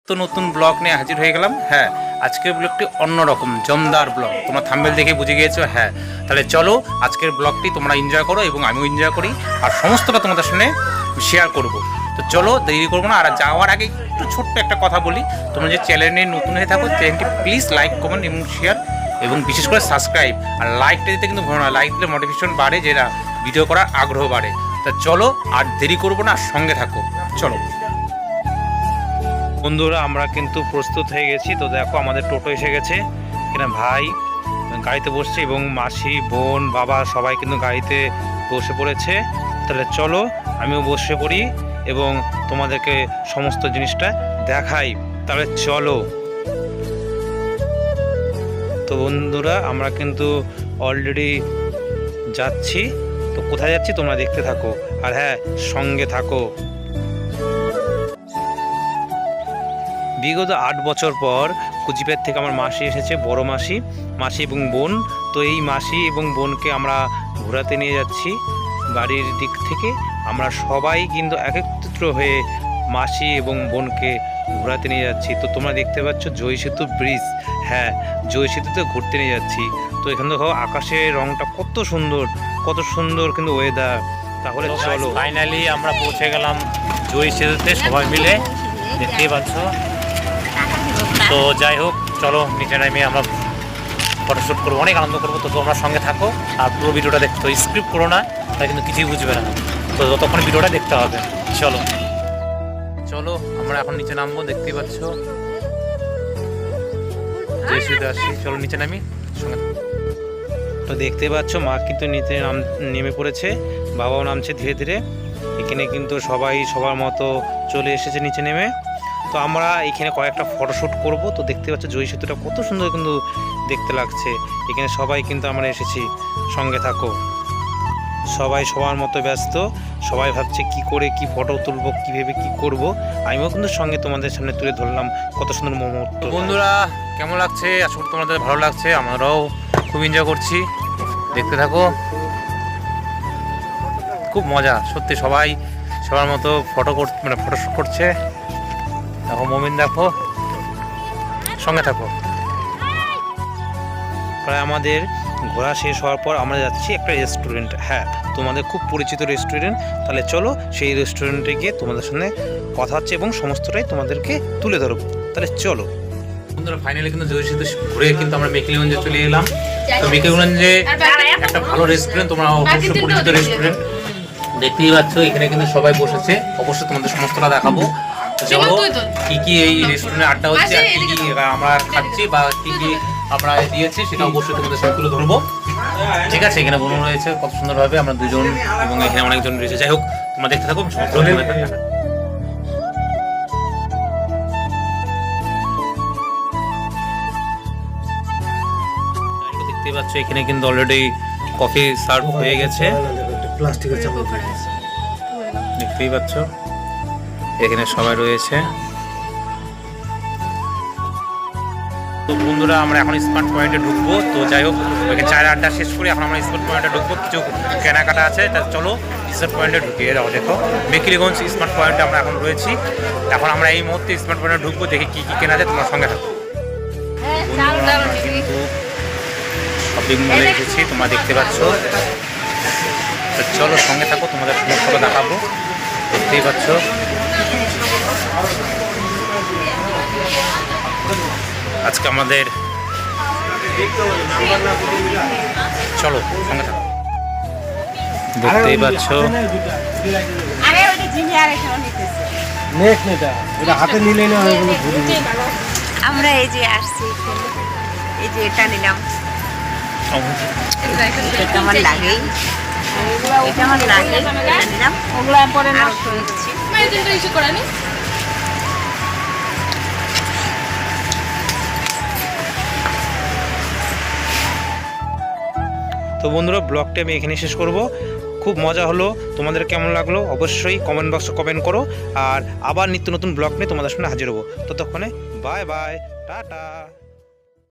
তো নতুন ব্লগ নিয়ে হাজির হয়ে গেলাম। হ্যাঁ, আজকের ব্লগটি অন্যরকম জমদার ব্লগ, তোমরা থাম্বনেল দেখে বুঝে গিয়েছো। হ্যাঁ, তাহলে চলো আজকের ব্লগটি তোমরা এনজয় করো এবং আমিও এনজয় করি, আর সমস্তটা তোমাদের সামনে শেয়ার করব। তো চলো দেরি করবো না, আর যাওয়ার আগে একটু ছোট্ট একটা কথা বলি, তোমরা যে চ্যানেলে নতুন হয়ে থাকো চ্যানেলটি প্লিজ লাইক কমেন্ট এবং শেয়ার এবং বিশেষ করে সাবস্ক্রাইব, আর লাইকটা দিতে কিন্তু ভুলো না, লাইক দিলে মোটিভেশন বাড়ে, যেটা ভিডিও করার আগ্রহ বাড়ে। তা চলো আর দেরি করবো না, সঙ্গে থাকো। চলো বন্ধুরা, আমরা কিন্তু প্রস্তুত হয়ে গেছি। তো দেখো আমাদের টোটো এসে গেছে, এখানে ভাই গাড়িতে বসছে এবং মাসি, বোন, বাবা সবাই কিন্তু গাড়িতে বসে পড়েছে। তাহলে চলো আমিও বসে পড়ি এবং তোমাদেরকে সমস্ত জিনিসটা দেখাই। তাহলে চলো। তো বন্ধুরা, আমরা কিন্তু অলরেডি যাচ্ছি। তো কোথায় যাচ্ছি তোমরা দেখতে থাকো, আর হ্যাঁ, সঙ্গে থাকো। বিগত 8 বছর পর কুচিপাড় থেকে আমার মাসি এসেছে, বড় মাসি, মাসি এবং বোন। তো এই মাসি এবং বোনকে আমরা ঘোরাতে নিয়ে যাচ্ছি। বাড়ির দিক থেকে আমরা সবাই কিন্তু একত্রিত হয়ে মাসি এবং বোনকে ঘোরাতে নিয়ে যাচ্ছি। তো তোমরা দেখতে পাচ্ছ জয় সেতু ব্রিজ। হ্যাঁ, জয় সেতুতে ঘুরতে নিয়ে যাচ্ছি। তো এখানে দেখো আকাশের রংটা কত সুন্দর, কত সুন্দর কিন্তু ওয়েদার। তাহলে চলো, ফাইনালি আমরা পৌঁছে গেলাম জয় সেতুতে সবাই মিলে, দেখতেই পাচ্ছ। তো যাই হোক, চলো নিচে নেমে আমরা ফটোশ্যুট করবো, অনেক আনন্দ করবো। তো তোমরা সঙ্গে থাকো আর পুরো ভিডিওটা দেখতে, স্ক্রিপ্ট করো না, তাই কিন্তু কিছুই বুঝবে না। তো ততক্ষণ ভিডিওটা দেখতে হবে। চলো চলো আমরা এখন নিচে নামবো, দেখতেই পাচ্ছ জয় সেতু আসছি। চলো নিচে নামি, সঙ্গে। তো দেখতে পাচ্ছ মা কিন্তু নিচে নেমে পড়েছে, বাবাও নামছে ধীরে ধীরে। এখানে কিন্তু সবাই সবার মতো চলে এসেছে নিচে নেমে। তো আমরা এখানে কয়েকটা ফটোশ্যুট করব। তো দেখতে পাচ্ছ জয় সেতুটা কত সুন্দর কিন্তু দেখতে লাগছে। এখানে সবাই কিন্তু আমরা এসেছি, সঙ্গে থাকো। সবাই সবার মতো ব্যস্ত, সবাই ভাবছে কি করে কি ফটো তুলবো, কি ভেবে কি করব। আমিও কিন্তু সঙ্গে তোমাদের সামনে তুলে ধরলাম কত সুন্দর মুহূর্ত। বন্ধুরা, কেমন লাগছে? আশা করি তোমাদের ভালো লাগছে, আমরাও খুব এনজয় করছি। দেখতে থাকো, খুব মজা সত্যি। সবাই সবার মতো ফটোশ্যুট করছে। দেখো মমিন, দেখো, সঙ্গে থাকো। প্রায় আমাদের ঘোরা শেষ হওয়ার পর আমরা যাচ্ছি একটা রেস্টুরেন্ট। হ্যাঁ, তোমাদের খুব পরিচিত রেস্টুরেন্ট। তাহলে চলো সেই রেস্টুরেন্টে গিয়ে তোমাদের সামনে কথা হচ্ছে এবং সমস্তটাই তোমাদেরকে তুলে ধরবো। তাহলে চলো বন্ধুরা, ফাইনালি কিন্তু জয় সেতু ঘুরে কিন্তু আমরা মেকলিগঞ্জে চলে এলাম। তো মেকলিগঞ্জে একটা ভালো রেস্টুরেন্ট, তোমরা অবশ্যই পরিচিত রেস্টুরেন্ট, দেখতেই পাচ্ছ। এখানে কিন্তু সবাই বসেছে, অবশ্যই তোমাদের সমস্তটা দেখাবো। চলো কি কি এই রেস্টুরেন্টে আড্ডা হচ্ছে, আর কি কি আমরা খাচ্ছি বা কি কি আমরা দিয়েছি সেটা অবশ্যই তোমাদের সাথে তুলে ধরবো। ঠিক আছে, এখানে বোন রয়েছে কত সুন্দরভাবে, আমরা দুজন এবং এখানে অনেকজন রয়েছে। যাই হোক, তোমরা দেখতে থাকো। দেখতে পাচ্ছ এখানে কিন্তু অলরেডি কফি সার্ভ হয়ে গেছে, দেখতেই পাচ্ছ। এখানে সবাই রয়েছে। তো বন্ধুরা, আমরা এখন স্মার্ট পয়েন্টে ঢুকবো। তো যাই হোক, ওইখানে চায়ের আড্ডা শেষ করে এখন আমরা স্মার্ট পয়েন্টে ঢুকবো, কিছু কেনাকাটা আছে। তা চলো স্মার্ট পয়েন্টে ঢুকিয়ে যাও। দেখো মেকলিগঞ্জ স্মার্ট পয়েন্টে আমরা এখন রয়েছি। এখন আমরা এই মুহূর্তে স্মার্ট পয়েন্টে ঢুকবো, দেখি কি কি কেনা যায়, তোমার সঙ্গে থাকো। কিন্তু শপিং মলে এসেছি, তোমরা দেখতে পাচ্ছ। তো চলো সঙ্গে থাকো, তোমাদের সমস্ত দেখাবো, দেখতেই পাচ্ছ। আজকে আমাদের, চলো সঙ্গে থাকো, দেখতেই পাচ্ছ। আমরা এই যে আসছি, এই যে এটা নিলাম, এটা আমার লাগে, এটা আমার লাগে, নিলাম। ওগুলো পরে নষ্ট হচ্ছে। তো বন্ধুরা, ব্লগটি আমি এখানে শেষ করব। খুব মজা হলো, তোমাদের কেমন লাগলো অবশ্যই কমেন্ট বক্সে কমেন্ট করো। আর আবার নিত্য নতুন ব্লগ নিয়ে তোমাদের সামনে হাজির হবো। ততক্ষণে বাই বাই, টাটা।